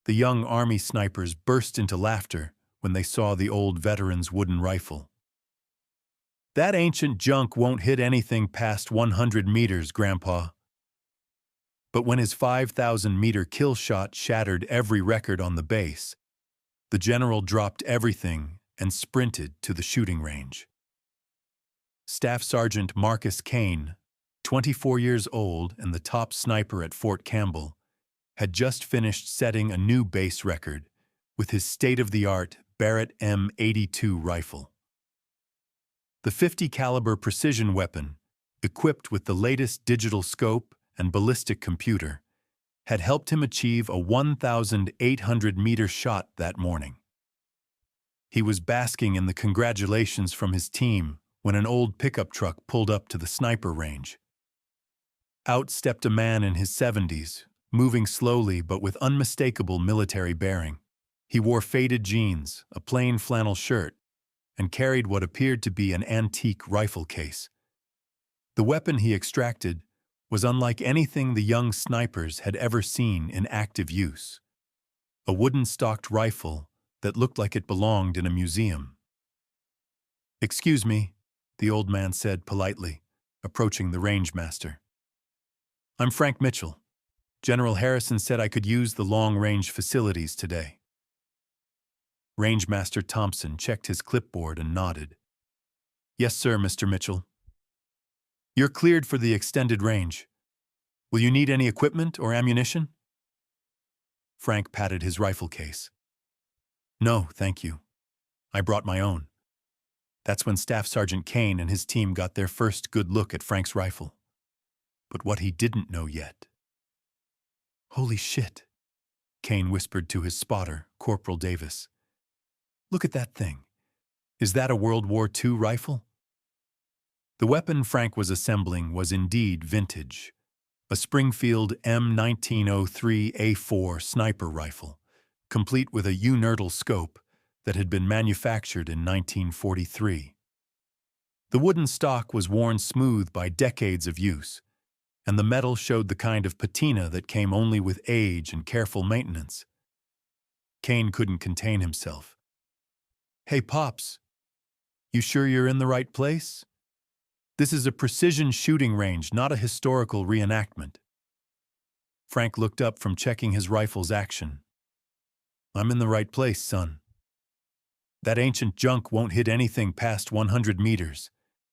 The young Army snipers burst into laughter when they saw the old veteran's wooden rifle. "That ancient junk won't hit anything past 100 meters, Grandpa." But when his 5,000-meter kill shot shattered every record on the base, the general dropped everything and sprinted to the shooting range. Staff Sergeant Marcus Kane, 24 years old and the top sniper at Fort Campbell, had just finished setting a new base record with his state-of-the-art Barrett M82 rifle. The 50-caliber precision weapon, equipped with the latest digital scope and ballistic computer, had helped him achieve a 1,800-meter shot that morning. He was basking in the congratulations from his team when an old pickup truck pulled up to the sniper range. Out stepped a man in his 70s, moving slowly but with unmistakable military bearing. He wore faded jeans, a plain flannel shirt, and carried what appeared to be an antique rifle case. The weapon he extracted was unlike anything the young snipers had ever seen in active use. A wooden-stocked rifle that looked like it belonged in a museum. "Excuse me," the old man said politely, approaching the rangemaster. "I'm Frank Mitchell. General Harrison said I could use the long-range facilities today." Rangemaster Thompson checked his clipboard and nodded. "Yes, sir, Mr. Mitchell. You're cleared for the extended range. Will you need any equipment or ammunition?" Frank patted his rifle case. "No, thank you. I brought my own." That's when Staff Sergeant Kane and his team got their first good look at Frank's rifle. But what he didn't know yet. "Holy shit," Kane whispered to his spotter, Corporal Davis. "Look at that thing. Is that a World War II rifle?" The weapon Frank was assembling was indeed vintage. A Springfield M1903A4 sniper rifle, complete with a U-Nurtle scope that had been manufactured in 1943. The wooden stock was worn smooth by decades of use, and the metal showed the kind of patina that came only with age and careful maintenance. Kane couldn't contain himself. "Hey, Pops, you sure you're in the right place? This is a precision shooting range, not a historical reenactment." Frank looked up from checking his rifle's action. "I'm in the right place, son. That ancient junk won't hit anything past 100 meters,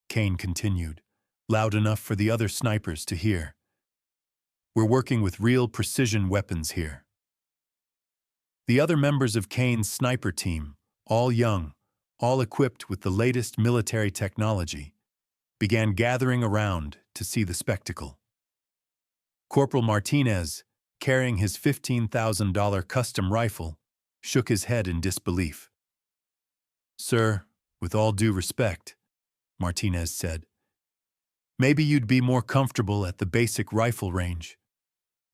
Kane continued, loud enough for the other snipers to hear. "We're working with real precision weapons here." The other members of Kane's sniper team, all young, all equipped with the latest military technology, began gathering around to see the spectacle. Corporal Martinez, carrying his $15,000 custom rifle, shook his head in disbelief. "Sir, with all due respect," Martinez said, "maybe you'd be more comfortable at the basic rifle range.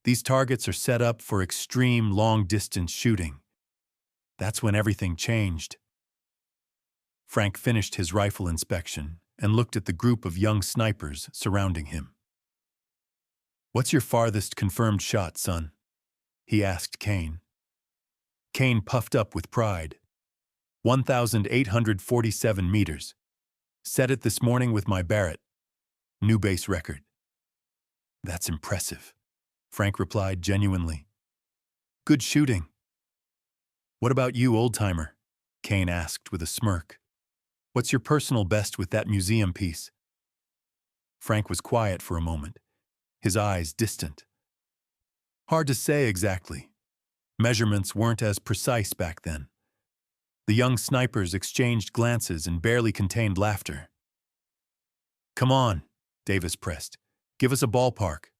These targets are set up for extreme long-distance shooting. That's when everything changed." Frank finished his rifle inspection and looked at the group of young snipers surrounding him. "What's your farthest confirmed shot, son?" he asked Kane. Kane puffed up with pride. 1,847 meters. Set it this morning with my Barrett. New base record. "That's impressive," Frank replied genuinely. "Good shooting." "What about you, old-timer?" Kane asked with a smirk. "What's your personal best with that museum piece?" Frank was quiet for a moment, his eyes distant. "Hard to say exactly. Measurements weren't as precise back then." The young snipers exchanged glances and barely contained laughter. "Come on," Davis pressed. "Give us a ballpark."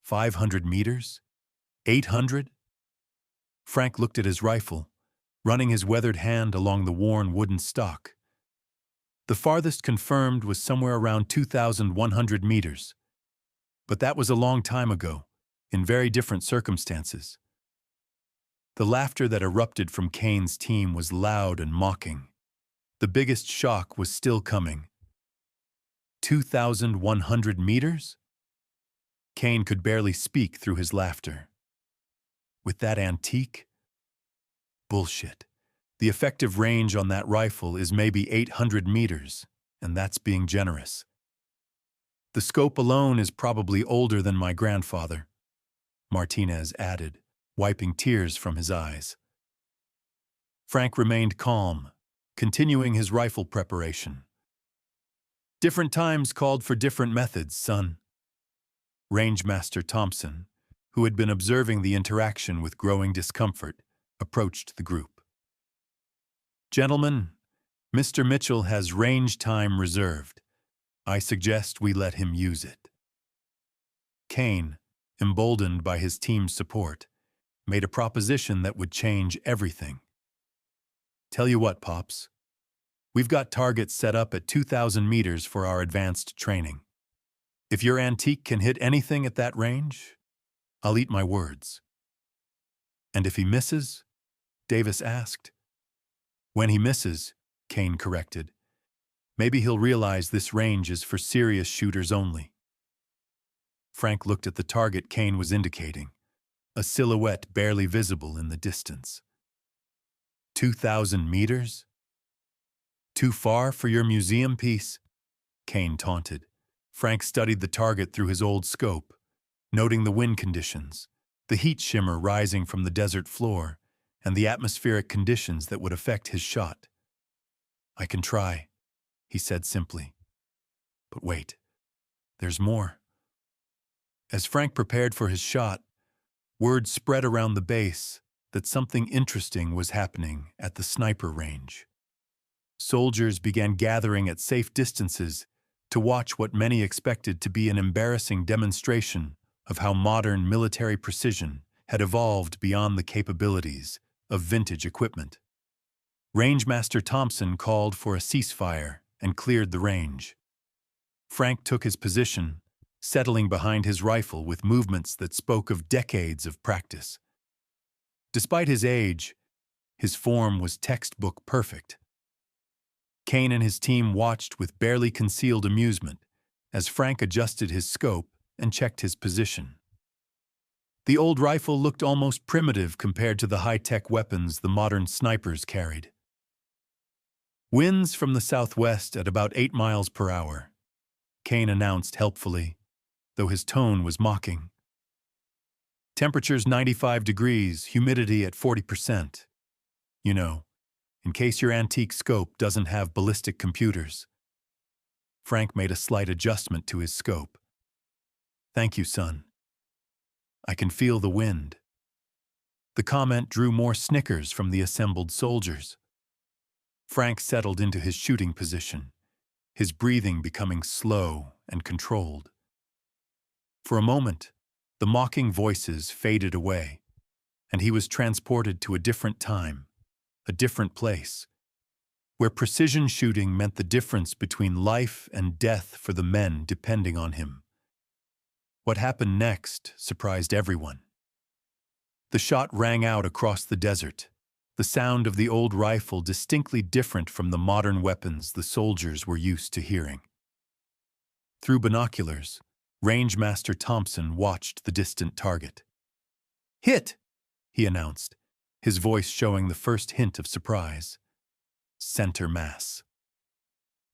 500 meters? 800? Frank looked at his rifle, running his weathered hand along the worn wooden stock. The farthest confirmed was somewhere around 2,100 meters. But that was a long time ago, in very different circumstances. The laughter that erupted from Kane's team was loud and mocking. The biggest shock was still coming. 2,100 meters? Kane could barely speak through his laughter. With that antique? Bullshit. The effective range on that rifle is maybe 800 meters, and that's being generous. The scope alone is probably older than my grandfather, Martinez added, wiping tears from his eyes. Frank remained calm, continuing his rifle preparation. Different times called for different methods, son. Rangemaster Thompson, who had been observing the interaction with growing discomfort, approached the group. Gentlemen, Mr. Mitchell has range time reserved. I suggest we let him use it. Kane, emboldened by his team's support, made a proposition that would change everything. Tell you what, Pops. We've got targets set up at 2,000 meters for our advanced training. If your antique can hit anything at that range, I'll eat my words. And if he misses? Davis asked. When he misses, Kane corrected, maybe he'll realize this range is for serious shooters only. Frank looked at the target Kane was indicating, a silhouette barely visible in the distance. 2,000 meters? Too far for your museum piece? Kane taunted. Frank studied the target through his old scope, noting the wind conditions, the heat shimmer rising from the desert floor, and the atmospheric conditions that would affect his shot. I can try, he said simply. But wait, there's more. As Frank prepared for his shot, word spread around the base that something interesting was happening at the sniper range. Soldiers began gathering at safe distances to watch what many expected to be an embarrassing demonstration of how modern military precision had evolved beyond the capabilities of vintage equipment. Rangemaster Thompson called for a ceasefire and cleared the range. Frank took his position, settling behind his rifle with movements that spoke of decades of practice. Despite his age, his form was textbook perfect. Kane and his team watched with barely concealed amusement as Frank adjusted his scope and checked his position. The old rifle looked almost primitive compared to the high-tech weapons the modern snipers carried. Winds from the southwest at about 8 miles per hour, Kane announced helpfully, though his tone was mocking. Temperatures 95 degrees, humidity at 40%. You know, in case your antique scope doesn't have ballistic computers. Frank made a slight adjustment to his scope. Thank you, son. I can feel the wind. The comment drew more snickers from the assembled soldiers. Frank settled into his shooting position, his breathing becoming slow and controlled. For a moment, the mocking voices faded away, and he was transported to a different time, a different place, where precision shooting meant the difference between life and death for the men depending on him. What happened next surprised everyone. The shot rang out across the desert, the sound of the old rifle distinctly different from the modern weapons the soldiers were used to hearing. Through binoculars, Rangemaster Thompson watched the distant target. Hit! He announced, his voice showing the first hint of surprise. Center mass.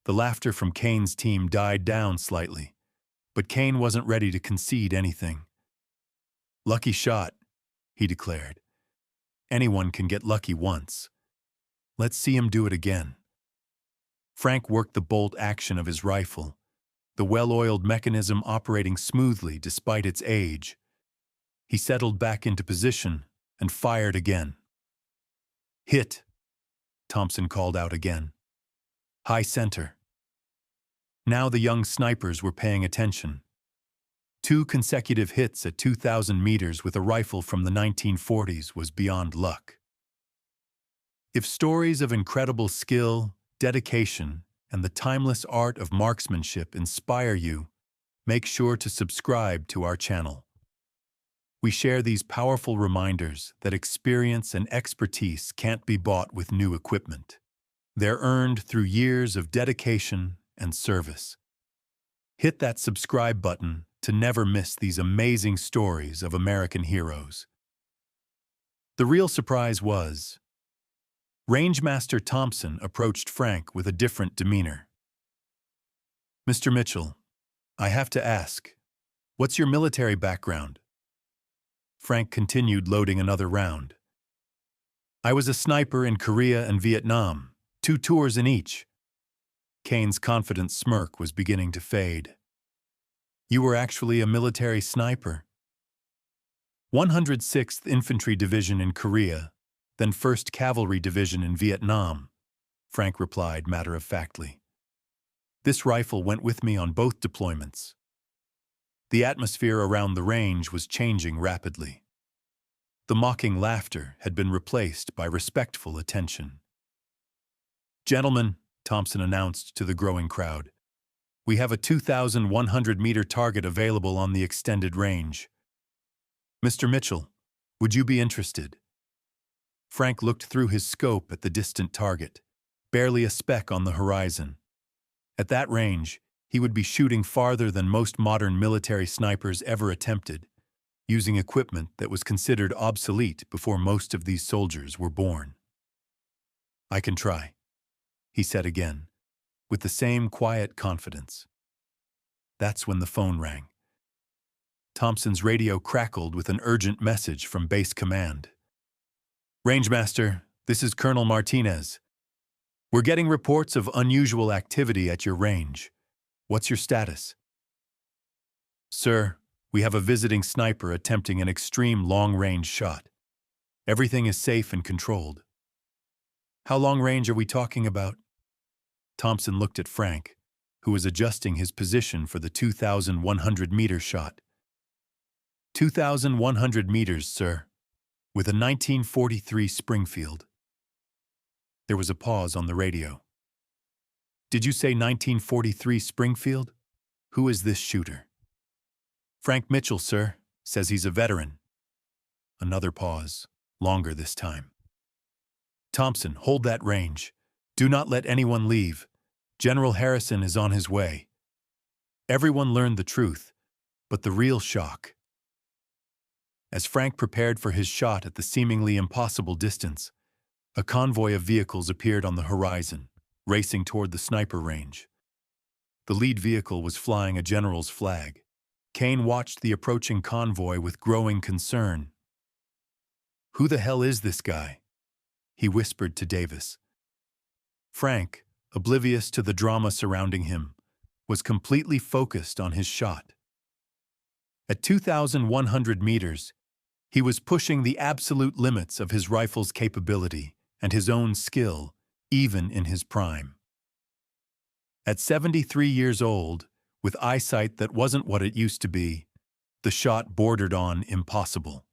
The laughter from Kane's team died down slightly, but Kane wasn't ready to concede anything. Lucky shot, he declared. Anyone can get lucky once. Let's see him do it again. Frank worked the bolt action of his rifle, the well-oiled mechanism operating smoothly despite its age. He settled back into position and fired again. Hit, Thompson called out again. High center. Now the young snipers were paying attention. 2 consecutive hits at 2,000 meters with a rifle from the 1940s was beyond luck. If stories of incredible skill, dedication, and the timeless art of marksmanship inspire you, make sure to subscribe to our channel. We share these powerful reminders that experience and expertise can't be bought with new equipment. They're earned through years of dedication and service. Hit that subscribe button to never miss these amazing stories of American heroes. The real surprise was, Rangemaster Thompson approached Frank with a different demeanor. "Mr. Mitchell, I have to ask, what's your military background?" Frank continued loading another round. "I was a sniper in Korea and Vietnam, 2 tours in each." Kane's confident smirk was beginning to fade. "You were actually a military sniper?" 106th Infantry Division in Korea, then 1st Cavalry Division in Vietnam, Frank replied matter-of-factly. "This rifle went with me on both deployments." The atmosphere around the range was changing rapidly. The mocking laughter had been replaced by respectful attention. "Gentlemen," Thompson announced to the growing crowd, "we have a 2,100-meter target available on the extended range. Mr. Mitchell, would you be interested?" Frank looked through his scope at the distant target, barely a speck on the horizon. At that range, he would be shooting farther than most modern military snipers ever attempted, using equipment that was considered obsolete before most of these soldiers were born. "I can try," he said again, with the same quiet confidence. That's when the phone rang. Thompson's radio crackled with an urgent message from base command. "Rangemaster, this is Colonel Martinez. We're getting reports of unusual activity at your range. What's your status?" "Sir, we have a visiting sniper attempting an extreme long-range shot. Everything is safe and controlled." "How long range are we talking about?" Thompson looked at Frank, who was adjusting his position for the 2,100-meter shot. 2,100 meters, sir, with a 1943 Springfield." There was a pause on the radio. "Did you say 1943 Springfield? Who is this shooter?" "Frank Mitchell, sir. Says he's a veteran." Another pause, longer this time. "Thompson, hold that range. Do not let anyone leave. General Harrison is on his way." Everyone learned the truth, but the real shock. As Frank prepared for his shot at the seemingly impossible distance, a convoy of vehicles appeared on the horizon, racing toward the sniper range. The lead vehicle was flying a general's flag. Kane watched the approaching convoy with growing concern. "Who the hell is this guy?" he whispered to Davis. Frank, oblivious to the drama surrounding him, was completely focused on his shot. At 2,100 meters, he was pushing the absolute limits of his rifle's capability and his own skill, even in his prime. At 73 years old, with eyesight that wasn't what it used to be, the shot bordered on impossible.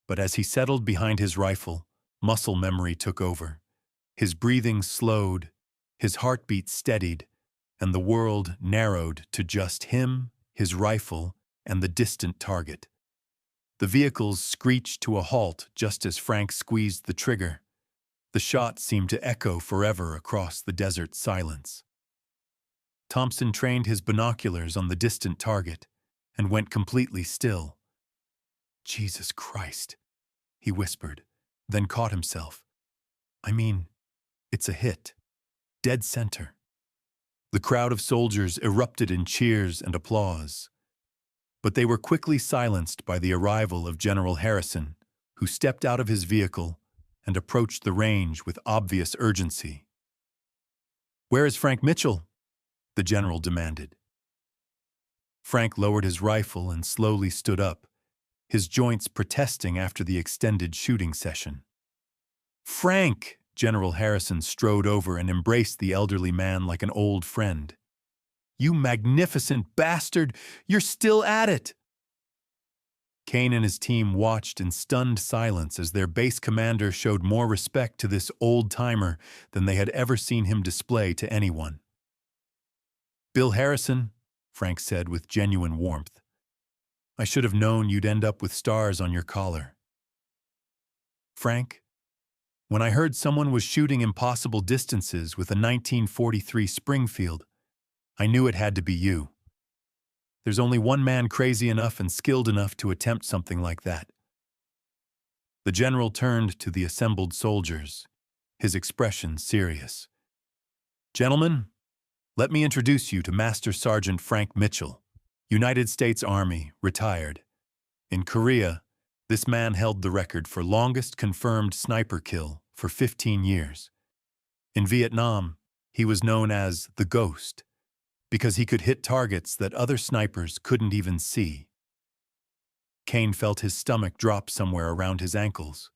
But as he settled behind his rifle, muscle memory took over. His breathing slowed, his heartbeat steadied, and the world narrowed to just him, his rifle, and the distant target. The vehicles screeched to a halt just as Frank squeezed the trigger. The shot seemed to echo forever across the desert silence. Thompson trained his binoculars on the distant target and went completely still. "Jesus Christ," he whispered, then caught himself. "I mean, it's a hit. Dead center." The crowd of soldiers erupted in cheers and applause. But they were quickly silenced by the arrival of General Harrison, who stepped out of his vehicle and approached the range with obvious urgency. "Where is Frank Mitchell?" the general demanded. Frank lowered his rifle and slowly stood up, his joints protesting after the extended shooting session. "Frank!" General Harrison strode over and embraced the elderly man like an old friend. "You magnificent bastard! You're still at it!" Kane and his team watched in stunned silence as their base commander showed more respect to this old-timer than they had ever seen him display to anyone. "Bill Harrison," Frank said with genuine warmth, "I should have known you'd end up with stars on your collar." "Frank, when I heard someone was shooting impossible distances with a 1943 Springfield, I knew it had to be you. There's only one man crazy enough and skilled enough to attempt something like that." The general turned to the assembled soldiers, his expression serious. "Gentlemen, let me introduce you to Master Sergeant Frank Mitchell, United States Army, retired. In Korea, this man held the record for longest confirmed sniper kill for 15 years. In Vietnam, he was known as the Ghost because he could hit targets that other snipers couldn't even see." Kane felt his stomach drop somewhere around his ankles.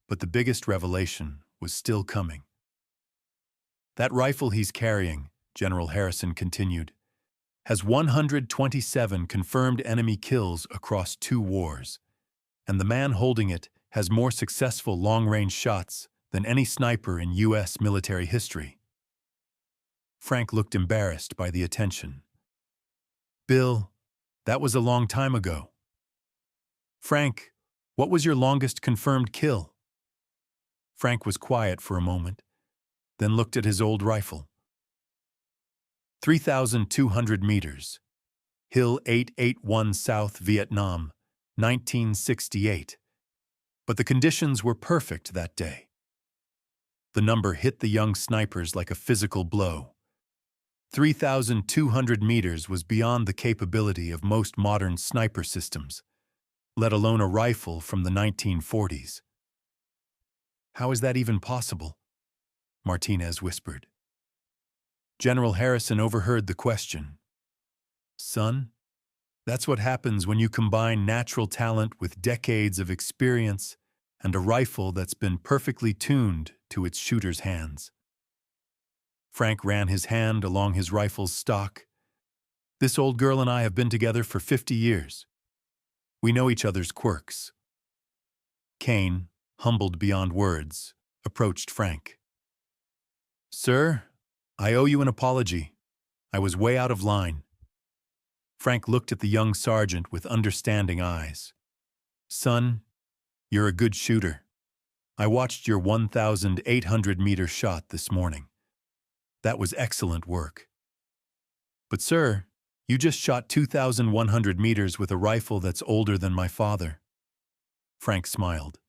But the biggest revelation was still coming. "That rifle he's carrying," General Harrison continued, "has 127 confirmed enemy kills across 2 wars, and the man holding it has more successful long-range shots than any sniper in U.S. military history." Frank looked embarrassed by the attention. "Bill, that was a long time ago." "Frank, what was your longest confirmed kill?" Frank was quiet for a moment, then looked at his old rifle. 3,200 meters. Hill 881 South Vietnam, 1968. But the conditions were perfect that day. The number hit the young snipers like a physical blow. 3,200 meters was beyond the capability of most modern sniper systems, let alone a rifle from the 1940s. "How is that even possible?" Martinez whispered. General Harrison overheard the question. "Son, that's what happens when you combine natural talent with decades of experience and a rifle that's been perfectly tuned to its shooter's hands." Frank ran his hand along his rifle's stock. "This old girl and I have been together for 50 years. We know each other's quirks." Kane, humbled beyond words, approached Frank. "Sir, I owe you an apology. I was way out of line." Frank looked at the young sergeant with understanding eyes. "Son, you're a good shooter. I watched your 1,800-meter shot this morning. That was excellent work. But sir, you just shot 2,100 meters with a rifle that's older than my father." Frank smiled.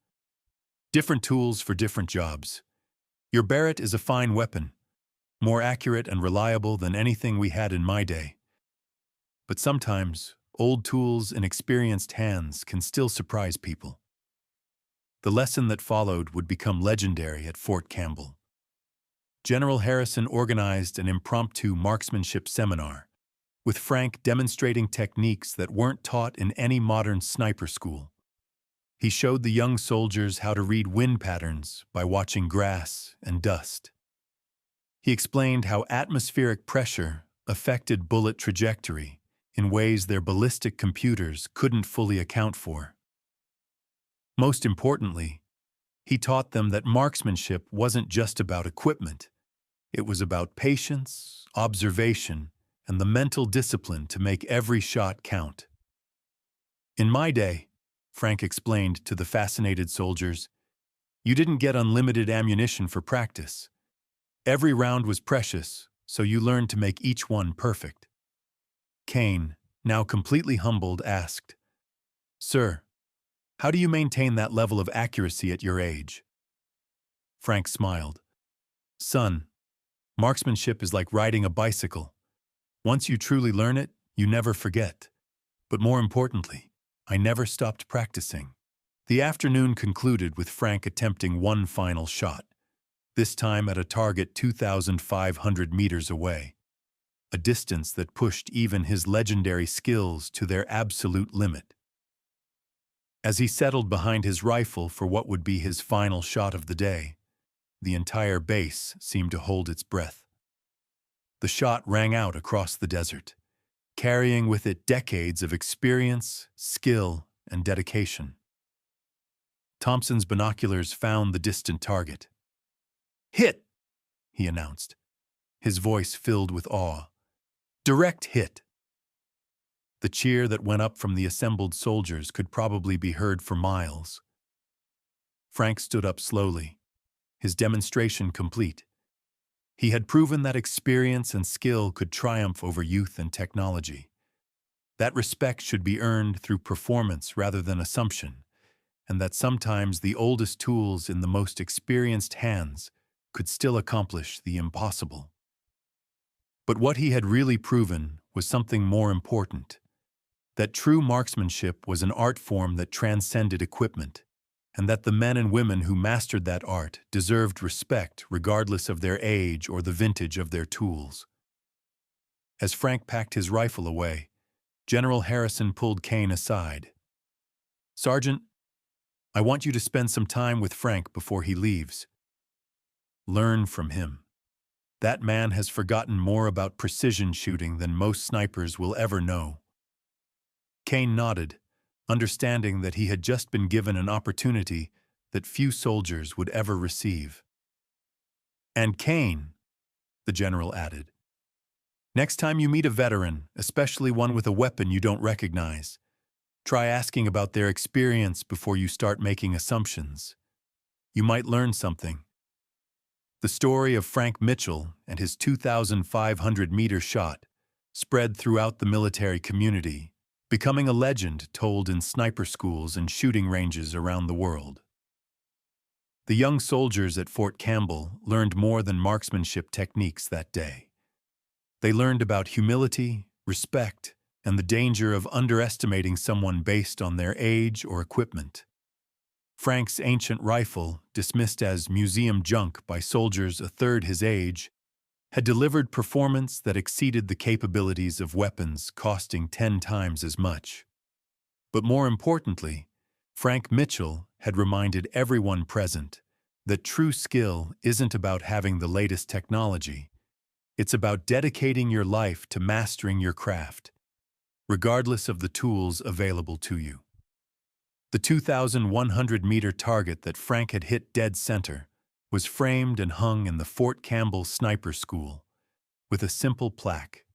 "Different tools for different jobs. Your Barrett is a fine weapon, more accurate and reliable than anything we had in my day. But sometimes, old tools in experienced hands can still surprise people." The lesson that followed would become legendary at Fort Campbell. General Harrison organized an impromptu marksmanship seminar, with Frank demonstrating techniques that weren't taught in any modern sniper school. He showed the young soldiers how to read wind patterns by watching grass and dust. He explained how atmospheric pressure affected bullet trajectory in ways their ballistic computers couldn't fully account for. Most importantly, he taught them that marksmanship wasn't just about equipment. It was about patience, observation, and the mental discipline to make every shot count. "In my day," Frank explained to the fascinated soldiers, "you didn't get unlimited ammunition for practice. Every round was precious, so you learned to make each one perfect." Kane, now completely humbled, asked, "Sir, how do you maintain that level of accuracy at your age?" Frank smiled. "Son, marksmanship is like riding a bicycle. Once you truly learn it, you never forget. But more importantly, I never stopped practicing." The afternoon concluded with Frank attempting one final shot, this time at a target 2,500 meters away, a distance that pushed even his legendary skills to their absolute limit. As he settled behind his rifle for what would be his final shot of the day, the entire base seemed to hold its breath. The shot rang out across the desert, carrying with it decades of experience, skill, and dedication. Thompson's binoculars found the distant target. "Hit!" he announced, his voice filled with awe. "Direct hit!" The cheer that went up from the assembled soldiers could probably be heard for miles. Frank stood up slowly, his demonstration complete. He had proven that experience and skill could triumph over youth and technology. That respect should be earned through performance rather than assumption, and that sometimes the oldest tools in the most experienced hands could still accomplish the impossible. But what he had really proven was something more important, that true marksmanship was an art form that transcended equipment, and that the men and women who mastered that art deserved respect regardless of their age or the vintage of their tools. As Frank packed his rifle away, General Harrison pulled Kane aside. "Sergeant, I want you to spend some time with Frank before he leaves. Learn from him. That man has forgotten more about precision shooting than most snipers will ever know." Kane nodded, understanding that he had just been given an opportunity that few soldiers would ever receive. "And Kane," the general added, "next time you meet a veteran, especially one with a weapon you don't recognize, try asking about their experience before you start making assumptions. You might learn something." The story of Frank Mitchell and his 2,500-meter shot spread throughout the military community, becoming a legend told in sniper schools and shooting ranges around the world. The young soldiers at Fort Campbell learned more than marksmanship techniques that day. They learned about humility, respect, and the danger of underestimating someone based on their age or equipment. Frank's ancient rifle, dismissed as museum junk by soldiers a third his age, had delivered performance that exceeded the capabilities of weapons costing 10 times as much. But more importantly, Frank Mitchell had reminded everyone present that true skill isn't about having the latest technology. It's about dedicating your life to mastering your craft, regardless of the tools available to you. The 2,100-meter target that Frank had hit dead center was framed and hung in the Fort Campbell Sniper School with a simple plaque.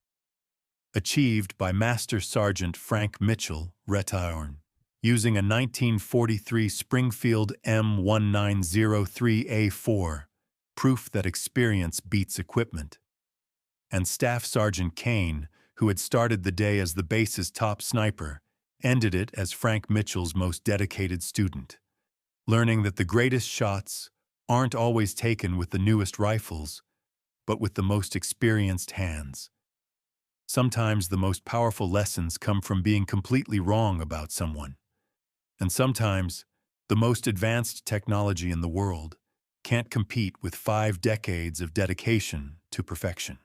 Achieved by Master Sergeant Frank Mitchell, retired, using a 1943 Springfield M1903A4, proof that experience beats equipment. And Staff Sergeant Kane, who had started the day as the base's top sniper, ended it as Frank Mitchell's most dedicated student, learning that the greatest shots aren't always taken with the newest rifles, but with the most experienced hands. Sometimes the most powerful lessons come from being completely wrong about someone. And sometimes the most advanced technology in the world can't compete with 5 decades of dedication to perfection.